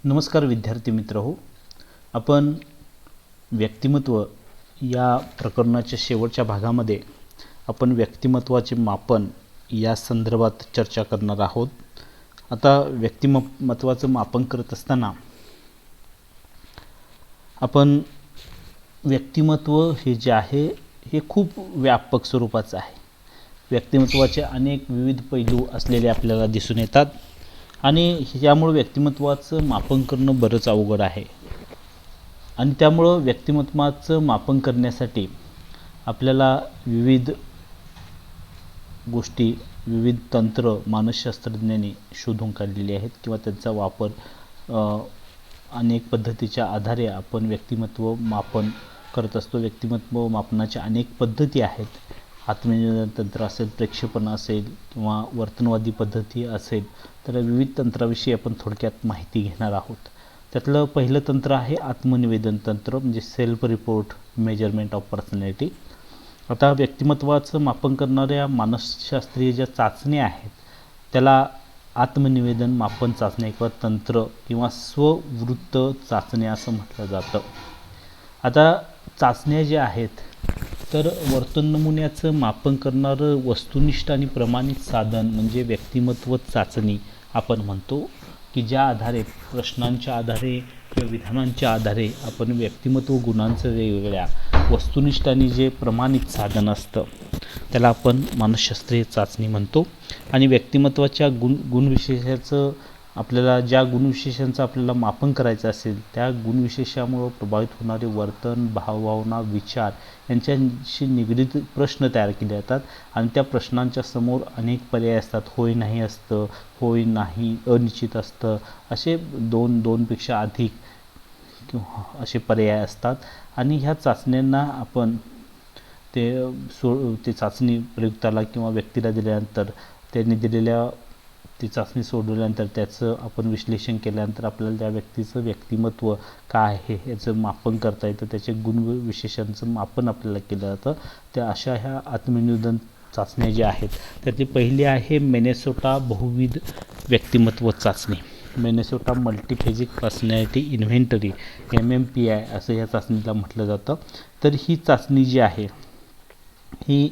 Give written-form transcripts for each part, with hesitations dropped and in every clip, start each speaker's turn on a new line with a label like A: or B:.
A: नमस्कार विद्यार्थी मित्र हो. आपण व्यक्तिमत्व या प्रकरणाच्या शेवटच्या भागामध्ये आपण व्यक्तिमत्वाचे मापन या संदर्भात चर्चा करणार आहोत. आता व्यक्तिमत्वाचं मापन करत असताना आपण व्यक्तिमत्व हे जे आहे हे खूप व्यापक स्वरूपाचं आहे. व्यक्तिमत्वाचे अनेक विविध पैलू असलेले आपल्याला दिसून येतात आणि यामुळे व्यक्तिमत्वाचं मापन करणं बरंच अवघड आहे. आणि त्यामुळं व्यक्तिमत्वाचं मापन करण्यासाठी आपल्याला विविध गोष्टी, विविध तंत्र मानसशास्त्रज्ञांनी शोधून काढलेली आहेत किंवा त्यांचा वापर अनेक पद्धतीच्या आधारे आपण व्यक्तिमत्व मापन करत असतो. व्यक्तिमत्व मापनाच्या अनेक पद्धती आहेत. आत्मनिवेदन तंत्र असेल, प्रक्षेपण असेल किंवा वर्तनवादी पद्धती असेल, तर विविध तंत्राविषयी आपण थोडक्यात माहिती घेणार आहोत. त्यातलं पहिलं तंत्र आहे आत्मनिवेदन तंत्र, म्हणजे self report measurement of personality. आता व्यक्तिमत्वाचं मापन करणाऱ्या मानसशास्त्रीय ज्या चाचण्या आहेत त्याला आत्मनिवेदन मापन चाचण्या किंवा तंत्र किंवा स्ववृत्त चाचण्या असं म्हटलं जातं. आता चाचण्या ज्या आहेत तर वर्तन नमुन्याचं मापन करणारं वस्तुनिष्ठ आणि प्रमाणित साधन म्हणजे व्यक्तिमत्व चाचणी आपण म्हणतो, की ज्या आधारे प्रश्नांच्या आधारे किंवा विधानांच्या आधारे आपण व्यक्तिमत्व गुणांचं वेगवेगळ्या वस्तुनिष्ठ आणि जे प्रमाणित साधन असतं त्याला आपण मानसशास्त्रीय चाचणी म्हणतो. आणि व्यक्तिमत्वाच्या गुणविशेषाचं आपल्याला ज्या गुणविशेषांचं आपल्याला मापन करायचं असेल त्या गुणविशेषामुळं प्रभावित होणारे वर्तन, भावभावना, विचार यांच्याशी निगडीत प्रश्न तयार केले जातात आणि त्या प्रश्नांच्या समोर अनेक पर्याय असतात. होय नाही असतं, होय नाही अनिश्चित असतं, असे दोनपेक्षा अधिक किंवा असे पर्याय असतात. आणि ह्या चाचण्यांना आपण ते चाचणी प्रयुक्ताला किंवा व्यक्तीला दिल्यानंतर त्यांनी दिलेल्या ती चाचणी सोडवल्यानंतर त्याचं आपण विश्लेषण केल्यानंतर आपल्याला त्या व्यक्तीचं व्यक्तिमत्व काय आहे याचं मापन करता येतं. त्याचे गुणविशेषांचं मापन आपल्याला केलं जातं. त्या अशा ह्या आत्मनिवेदन चाचण्या ज्या आहेत त्यातली पहिली आहे मिनेसोटा बहुविध व्यक्तिमत्व चाचणी, मिनेसोटा मल्टीफेजिक पर्सनॅलिटी इन्व्हेंटरी, MMPI असं या चाचणीला म्हटलं जातं. तर ही चाचणी जी आहे ही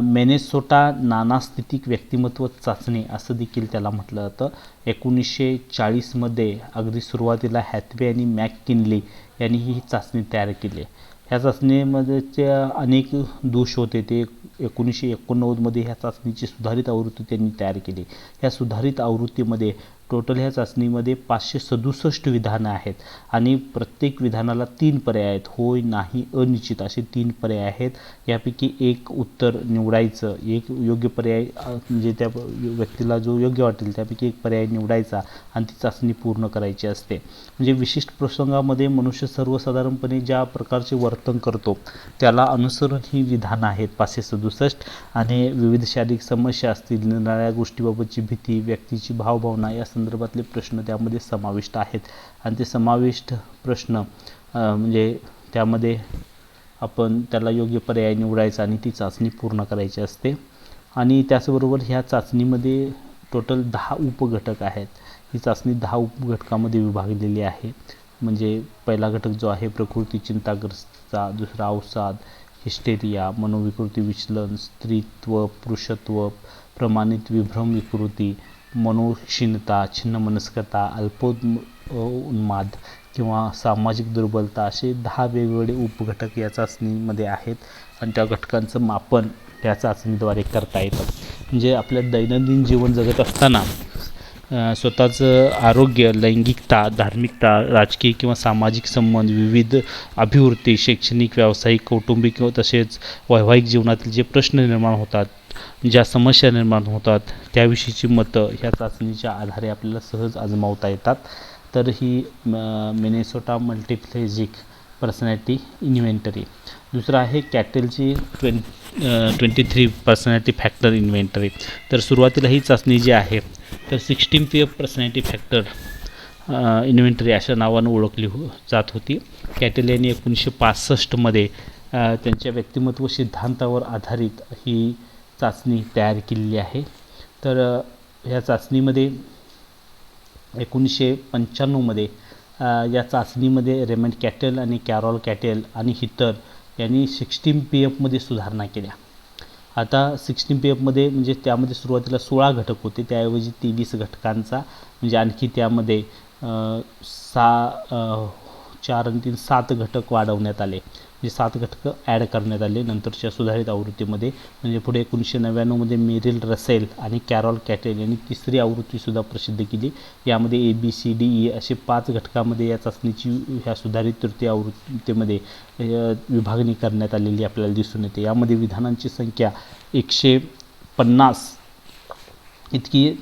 A: मिनेसोटा नानास्थितिक व्यक्तिमत्व चाचणी असं देखील त्याला म्हटलं जातं. 1940मध्ये अगदी सुरुवातीला हॅथवे आणि मॅककिनले यांनी ही चाचणी तयार केली. ह्या चाचणीमध्ये अनेक दोष होते. ते 1989मध्ये ह्या चाचणीची सुधारित आवृत्ती त्यांनी तयार केली. ह्या सुधारित आवृत्तीमध्ये टोटल ह्या चाचणीमध्ये 567 विधानं आहेत आणि प्रत्येक विधानाला 3 पर्याय आहेत. होय, नाही, अनिश्चित असे 3 पर्याय आहेत. यापैकी एक उत्तर निवडायचं, एक योग्य पर्याय म्हणजे त्या व्यक्तीला जो योग्य वाटेल त्यापैकी एक पर्याय निवडायचा आणि ती चाचणी पूर्ण करायची असते. म्हणजे विशिष्ट प्रसंगामध्ये मनुष्य सर्वसाधारणपणे ज्या प्रकारचे वर्तन करतो त्याला अनुसरून ही विधानं आहेत 567. आणि विविध शारीरिक समस्या असतील, निराळ्या गोष्टीबाबतची भीती, व्यक्तीची भावभावना या संदर्भातले प्रश्न त्यामध्ये समाविष्ट आहेत. आणि ते समाविष्ट प्रश्न म्हणजे त्यामध्ये आपण त्याला योग्य पर्याय निवडायचा आणि ती चाचणी पूर्ण करायची असते. आणि त्याचबरोबर ह्या चाचणीमध्ये टोटल 10 उपघटक आहेत. ही चाचणी 10 उपघटकामध्ये विभागलेली आहे. म्हणजे पहिला घटक जो आहे प्रकृती चिंताग्रस्तता, दुसरा अवसाद, हिस्टेरिया, मनोविकृती विचलन, स्त्रीत्व, पुरुषत्व, प्रमाणित विभ्रम विकृती, मनोक्षीणता, छिन्नमनस्कता, उन्माद किंवा सामाजिक दुर्बलता असे 10 वेगवेगळे उपघटक या चाचणीमध्ये आहेत. आणि त्या घटकांचं मापन त्या चाचणीद्वारे करता येतं. म्हणजे आपल्या दैनंदिन जीवन जगत असताना स्वतःचं आरोग्य, लैंगिकता, धार्मिकता, राजकीय किंवा सामाजिक संबंध, विविध अभिवृत्ती, शैक्षणिक, व्यावसायिक, कौटुंबिक किंवा तसेच वैवाहिक जीवनातील जे प्रश्न निर्माण होतात, ज्या समस्या निर्माण होतात त्याविषयीची मतं ह्या चाचणीच्या आधारे आपल्याला सहज आजमावता येतात. तर ही मिनेसोटा मल्टीफेजिक पर्सनॅलिटी इन्व्हेंटरी. दुसरं आहे कॅटेलची 23 पर्सनॅलिटी फॅक्टर इन्व्हेंटरी. तर सुरुवातीला ही चाचणी जी आहे तर 16 पर्सनॅलिटी फॅक्टर इन्व्हेंटरी अशा नावानं ओळखली जात होती. कॅटेल यांनी 1965मध्ये त्यांच्या व्यक्तिमत्व सिद्धांतावर आधारित ही चाचणी तयार केलेली आहे. तर ह्या चाचणीमध्ये 1995मध्ये या चाचणीमध्ये रेमंड कॅटेल आणि कॅरॉल कॅटेल आणि हिटर यांनी 16 PFमध्ये सुधारणा केल्या. आता 16 PFमध्ये म्हणजे त्यामध्ये सुरुवातीला 16 घटक होते, त्याऐवजी 23 घटकांचा म्हणजे आणखी त्यामध्ये 4 आणि 3 7 घटक वाढवण्यात आले, म्हणजे 7 घटकं ॲड करण्यात आले नंतरच्या सुधारित आवृत्तीमध्ये. म्हणजे पुढे 1999मध्ये मेरिल रसेल आणि कॅरॉल कॅटेल यांनी तिसरी आवृत्तीसुद्धा प्रसिद्ध केली. यामध्ये ABCDE असे 5 घटकामध्ये या चाचणीची ह्या सुधारित तृतीय आवृत्तीमध्ये विभागणी करण्यात आलेली आपल्याला दिसून येते. यामध्ये विधानांची संख्या 150 इतकी,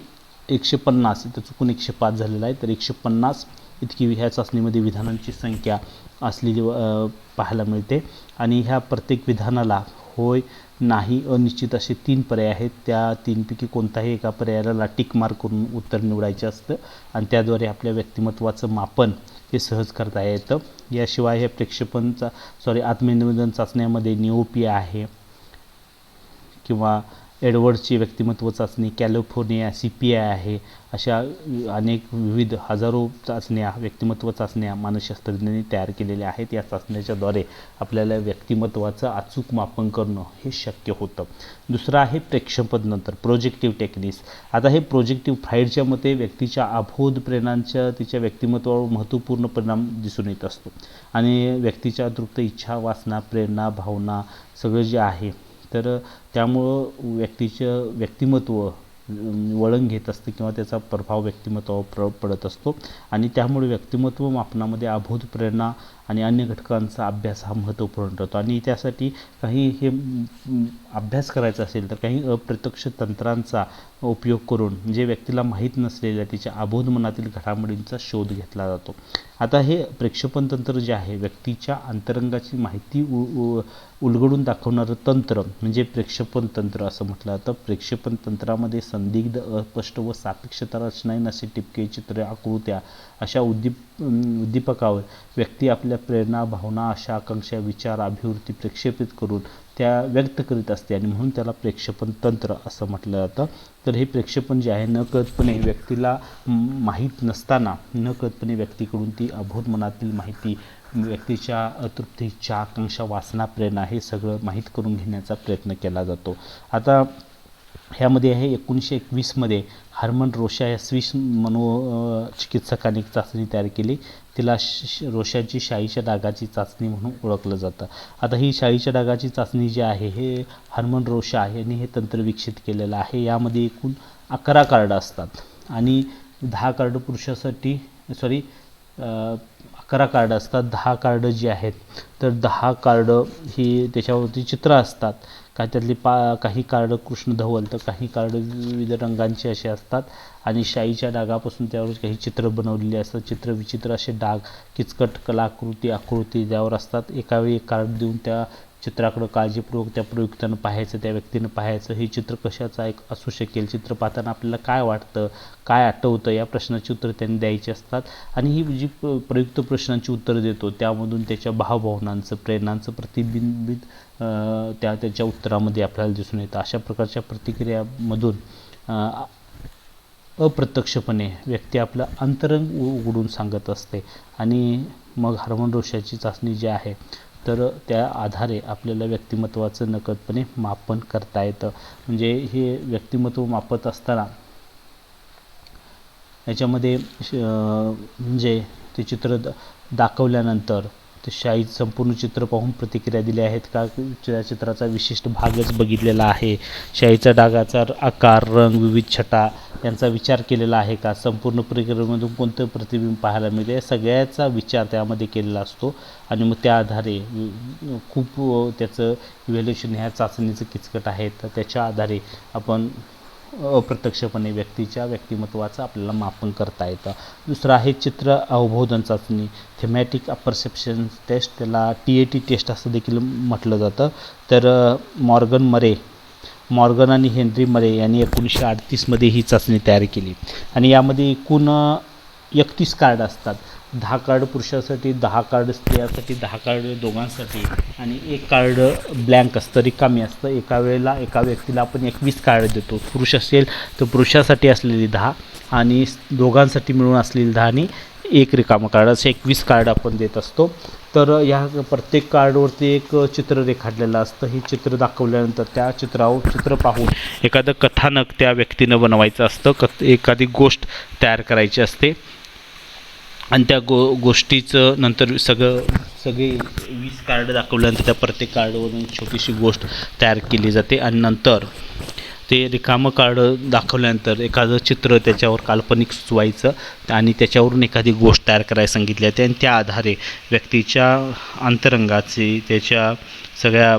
A: 150 इथं चुकून 105 झालेला आहे, तर 150 इतकी ह्या चाचणीमध्ये विधानांची संख्या असलेली पाहायला मिळते. आणि ह्या प्रत्येक विधानाला होय, नाही, अनिश्चित असे 3 पर्याय आहेत. त्या 3पैकी कोणताही एका पर्यायाला टिक मार्क करून उत्तर निवडायचे असतं आणि त्याद्वारे आपल्या व्यक्तिमत्वाचं मापन हे सहज करता येतं. याशिवाय हे आत्मनिवेदन चाचण्यामध्ये निओपिया आहे किंवा एडवर्डची व्यक्तिमत्व चाचणी, कॅलिफोर्निया CPI आहे, अशा अनेक विविध हजारो चाचण्या, व्यक्तिमत्व चाचण्या मानसशास्त्रज्ञांनी तयार केलेल्या आहेत. या चाचण्याच्याद्वारे आपल्याला व्यक्तिमत्वाचं अचूक मापन करणं हे शक्य होतं. दुसरं आहे प्रेक्षेपण नंतर प्रोजेक्टिव्ह टेक्निक्स. आता हे प्रोजेक्टिव्ह फ्राईडच्या मते व्यक्तीच्या अबोध प्रेरणांच्या तिच्या व्यक्तिमत्वावर महत्त्वपूर्ण परिणाम दिसून येत असतो आणि व्यक्तीच्या अतृप्त इच्छा, वासना, प्रेरणा, भावना सगळं जे आहे तर त्यामुळं व्यक्तीचं व्यक्तिमत्व वळण घेत असते किंवा त्याचा प्रभाव व्यक्तिमत्वावर पडत असतो आणि त्यामुळे व्यक्तिमत्व मापनामध्ये अबोध प्रेरणा आणि अन्य घटकांचा अभ्यास हा महत्त्वपूर्ण ठरतो. आणि त्यासाठी काही हे अभ्यास करायचा असेल तर काही अप्रत्यक्ष तंत्रांचा उपयोग करून म्हणजे व्यक्तीला माहीत नसलेल्या तिच्या अबोध मनातील घडामोडींचा शोध घेतला जातो. आता हे प्रेक्षेपण तंत्र जे आहे व्यक्तीच्या अंतरंगाची माहिती उलगडून दाखवणारं तंत्र म्हणजे प्रेक्षेपण तंत्र असं म्हटलं जातं. प्रेक्षेपण तंत्रामध्ये संदिग्ध, अस्पष्ट व सापेक्षता रचना असे टिपके, चित्रे, आकृत्या अशा उद्दीपकावर व्यक्ती आपल्या प्रेरणा, भावना, आशा, आकांक्षा, विचार, अभिवृत्ती प्रक्षेपित करून त्या व्यक्त करीत असते आणि म्हणून त्याला प्रेक्षेपण तंत्र असं म्हटलं जातं. तर हे प्रेक्षेपण जे आहे नकळतपणे व्यक्तीला माहीत नसताना नकळतपणे व्यक्तीकडून ती अबोध मनातील माहिती, व्यक्तीच्या अतृप्त इच्छा, आकांक्षा, वासना, प्रेरणा हे सगळं माहीत करून घेण्याचा प्रयत्न केला जातो. आता ह्यामध्ये आहे 1921मध्ये हर्मन रोशा या स्विस मनोचिकित्सकाने एक चाचणी तयार केली. तिला रोशाची शाईच्या डागाची चाचणी म्हणून ओळखलं जातं. आता ही शाईच्या डागाची चाचणी जी आहे हे हर्मन रोशा यांनी हे तंत्र विकसित केलेलं आहे. यामध्ये एकूण 11 कार्ड असतात आणि 10 कार्ड पुरुषासाठी 11 कार्ड असतात. 10 कार्ड जी आहेत तर 10 कार्ड ही त्याच्यावरती चित्र असतात. त्यातली काही कार्ड कृष्ण धवल तर काही कार्ड विविध रंगांचे असे असतात आणि शाईच्या डागापासून त्यावर काही चित्र बनवलेली असतात. चित्र विचित्र असे डाग, किचकट कलाकृती, आकृती त्यावर असतात. एकावेळी एक कार्ड देऊन त्या चित्राकडं काळजीपूर्वक त्या प्रयुक्तानं पाहायचं, त्या व्यक्तीनं पाहायचं. हे चित्र कशाचं एक असू शकेल, चित्र पाहताना आपल्याला काय वाटतं, काय आठवतं या प्रश्नाची उत्तरं त्यांनी द्यायची असतात. आणि ही जी प्रयुक्त प्रश्नांची उत्तरं देतो त्यामधून त्याच्या भावभावनांचं, प्रेरणांचं प्रतिबिंबित त्याच्या उत्तरामध्ये आपल्याला दिसून येतं. अशा प्रकारच्या प्रतिक्रियामधून अप्रत्यक्षपणे व्यक्ती आपलं अंतरंग उघडून सांगत असते आणि मग हर्मन रोशाची चाचणी जी आहे तर त्या आधारे आपल्याला व्यक्तिमत्वाचं नकळतपणे मापन करता येतं. म्हणजे हे व्यक्तिमत्व मापत असताना याच्यामध्ये म्हणजे ते चित्र दाखवल्यानंतर ते शाईचं संपूर्ण चित्र पाहून प्रतिक्रिया दिल्या आहेत का, त्या चित्राचा विशिष्ट भागच बघितलेला आहे, शाईच्या डागाचा आकार, रंग, विविध छटा यांचा विचार केलेला आहे का, संपूर्ण प्रक्रियेमधून कोणतं प्रतिबिंब पाहायला मिळते या सगळ्याचा विचार त्यामध्ये केलेला असतो. आणि मग त्या आधारे खूप त्याचं इव्हॅल्युएशन ह्या चाचणीचं किचकट आहे तर त्याच्या आधारे आपण अप्रत्यक्षपणे व्यक्तीच्या व्यक्तिमत्वाचं आपल्याला मापन करता येतं. दुसरं आहे चित्र अवबोधन चाचणी, थेमॅटिक परसेप्शन टेस्ट, त्याला TAT टेस्ट असं देखील म्हटलं जातं. तर मॉर्गन आणि हेनरी मरे यांनी 1938मध्ये ही चाचणी तयार केली आणि यामध्ये एकूण 31 कार्ड असतात. 10 कार्ड पुरुषासाठी, 10 कार्ड स्त्रियासाठी, 10 कार्ड दोघांसाठी आणि 1 कार्ड ब्लँक असतं, रिकामी असतं. एका वेळेला एका व्यक्तीला आपण 21 कार्ड देतो. पुरुष असेल तर पुरुषासाठी असलेली 10 आणि दोघांसाठी मिळून असलेली 10 आणि 1 रिकामं कार्ड, असे 21 कार्ड आपण देत असतो. तर ह्या प्रत्येक कार्डवरती एक चित्र रेखाटलेलं असतं. हे चित्र दाखवल्यानंतर त्या चित्र पाहून एखादं कथानक त्या व्यक्तीनं बनवायचं असतं, एखादी गोष्ट तयार करायची असते आणि त्या गोष्टीचं नंतर सगळे 20 कार्ड दाखवल्यानंतर त्या प्रत्येक कार्डवरून छोटीशी गोष्ट तयार केली जाते आणि नंतर ते रिकामं कार्ड दाखवल्यानंतर एखादं चित्र त्याच्यावर काल्पनिक सुचवायचं आणि त्याच्यावरून एखादी गोष्ट तयार करायला सांगितली जाते आणि त्या आधारे व्यक्तीच्या अंतरंगाची, त्याच्या सगळ्या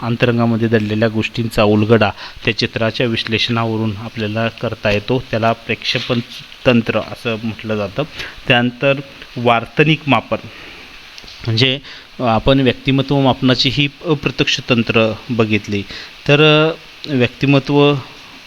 A: अंतरंगामध्ये दडलेल्या गोष्टींचा उलगडा त्या चित्राच्या विश्लेषणावरून आपल्याला करता येतो. त्याला प्रेक्षेपण तंत्र असं म्हटलं जातं. त्यानंतर वार्तनिक मापन म्हणजे आपण व्यक्तिमत्व मापनाची ही अप्रत्यक्ष तंत्र बघितली. तर व्यक्तिमत्व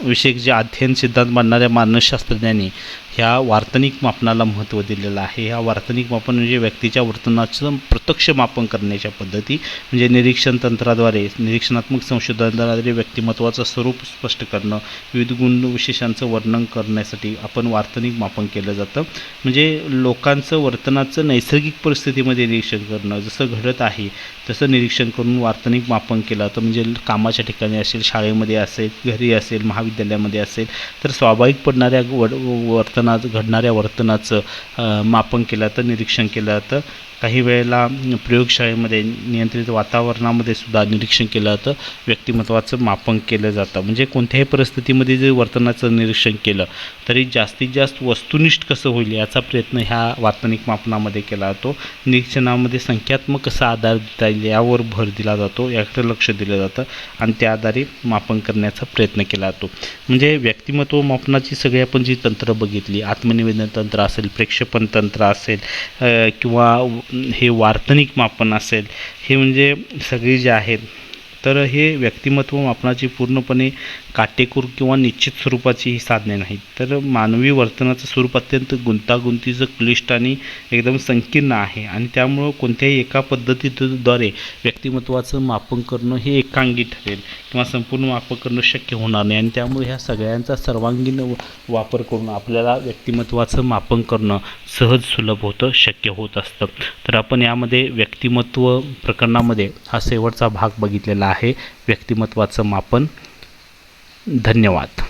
A: विषयक जे अध्ययन सिद्धांत मांडणाऱ्या मानसशास्त्रज्ञांनी ह्या वार्तनिक मापनाला महत्त्व दिलेलं आहे. ह्या वार्तनिक मापन म्हणजे व्यक्तीच्या वर्तनाचं प्रत्यक्ष मापन करण्याच्या पद्धती, म्हणजे निरीक्षण तंत्राद्वारे, निरीक्षणात्मक संशोधनाद्वारे व्यक्तिमत्वाचं स्वरूप स्पष्ट करणं, विविध गुणविशेषांचं वर्णन करण्यासाठी आपण वार्तनिक मापन केलं जातं. म्हणजे लोकांचं वर्तनाचं नैसर्गिक परिस्थितीमध्ये निरीक्षण करणं, जसं घडत आहे तसं निरीक्षण करून वार्तनिक मापन केलं तर म्हणजे कामाच्या ठिकाणी असेल, शाळेमध्ये असेल, घरी असेल, महाविद्यालयामध्ये असेल तर स्वाभाविक पडणाऱ्या घडणाऱ्या वर्तनाचं मापन केलं जातं, निरीक्षण केलं जातं. काही वेळेला प्रयोगशाळेमध्ये नियंत्रित वातावरणामध्ये सुद्धा निरीक्षण केलं जातं, व्यक्तिमत्वाचं मापन केलं जातं. म्हणजे कोणत्याही परिस्थितीमध्ये जर वर्तनाचं निरीक्षण केलं तरी जास्तीत जास्त वस्तुनिष्ठ कसं होईल याचा प्रयत्न ह्या वार्तनिक मापनामध्ये केला जातो. निरीक्षणामध्ये संख्यात्मक कसा आधार देता येईल यावर भर दिला जातो, याकडे लक्ष दिलं जातं आणि त्या आधारे मापन करण्याचा प्रयत्न केला जातो. म्हणजे व्यक्तिमत्व मापनाची सगळी आपण जी तंत्र बघितली, आत्मनिवेदन तंत्र असेल, प्रेक्षेपण तंत्र असेल किंवा हे वार्तनिक मापन असेल, हे म्हणजे सगळी जे आहेत तर हे व्यक्तिमत्व मापनाची पूर्णपणे काटेकोर किंवा निश्चित स्वरूपाची ही साधने नाहीत. तर मानवी वर्तनाचं स्वरूप अत्यंत गुंतागुंतीचं, क्लिष्ट आणि एकदम संकीर्ण आहे आणि त्यामुळं कोणत्याही एका पद्धतीद्वारे व्यक्तिमत्वाचं मापन करणं हे एकांगी ठरेल किंवा संपूर्ण मापन करणं शक्य होणार नाही आणि त्यामुळे ह्या सगळ्यांचा सर्वांगीण वापर करून आपल्याला व्यक्तिमत्वाचं मापन करणं सहज, सुलभ होतं, शक्य होत असतं. तर आपण यामध्ये व्यक्तिमत्व प्रकरणामध्ये हा शेवटचा भाग बघितलेला आहे, व्यक्तिमत्वाचं मापन. धन्यवाद.